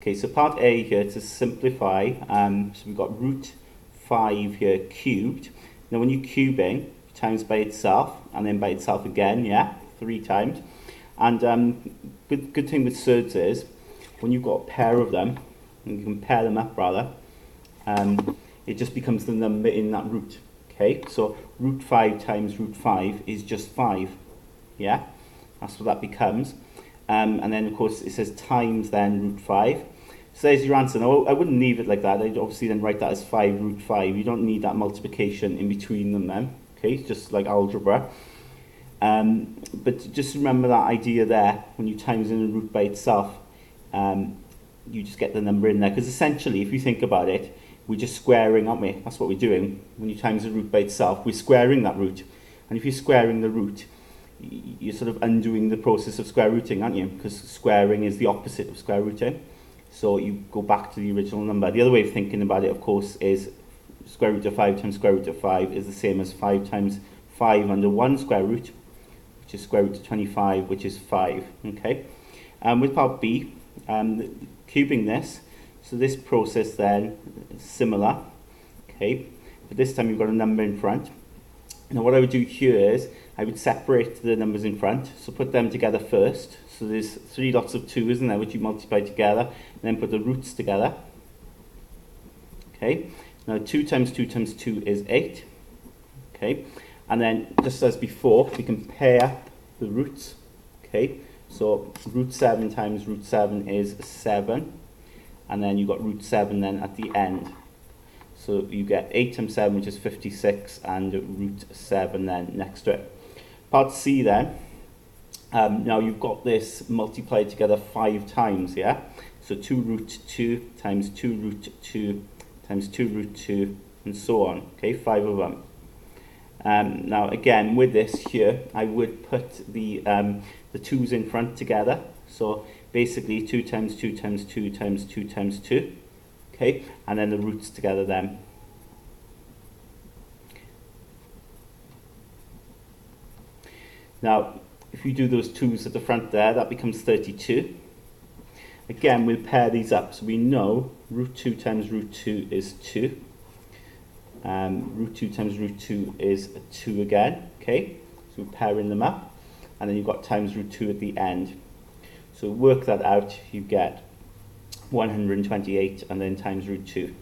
Okay, so part A here, to simplify, so we've got root 5 here cubed. Now when you're cubing, times by itself, and then by itself again, yeah, 3 times. And good thing with surds is, when you've got a pair of them, and you can pair them up rather, it just becomes the number in that root. Okay, so root 5 times root 5 is just 5, yeah, that's what that becomes. And then of course it says times then root 5. So there's your answer. Now I wouldn't leave it like that. I'd obviously then write that as 5 root 5. You don't need that multiplication in between them then. Okay, it's just like algebra. But just remember that idea there, when you times in a root by itself, you just get the number in there. Because essentially, if you think about it, we're just squaring, aren't we? That's what we're doing. When you times a root by itself, we're squaring that root. And if you're squaring the root, you're sort of undoing the process of square rooting, aren't you? Because squaring is the opposite of square rooting. So you go back to the original number. The other way of thinking about it, of course, is square root of 5 times square root of 5 is the same as 5 times 5 under 1 square root, which is square root of 25, which is 5. Okay. With part B, cubing this, so this process then is similar. Okay, but this time you've got a number in front. Now what I would do here is I would separate the numbers in front, so put them together first. So there's 3 lots of 2, isn't there, which you multiply together, and then put the roots together. Okay, now 2 times 2 times 2 is 8. Okay, and then just as before, we can pair the roots. Okay, so root 7 times root 7 is 7, and then you've got root 7 then at the end. So you get 8 times 7, which is 56, and root 7 then next to it. Part C then, now you've got this multiplied together 5 times, yeah? So 2 root 2 times 2 root 2 times 2 root 2, and so on, okay, 5 of them. Now again, with this here, I would put the 2's in front together. So basically 2 times 2 times 2 times 2 times 2. Okay, and then the roots together then. Now, if you do those 2's at the front there, that becomes 32. Again, we'll pair these up. So we know root 2 times root 2 is 2. Root 2 times root 2 is 2 again. Okay, so we're pairing them up. And then you've got times root 2 at the end. So work that out, you get 128 and then times root 2.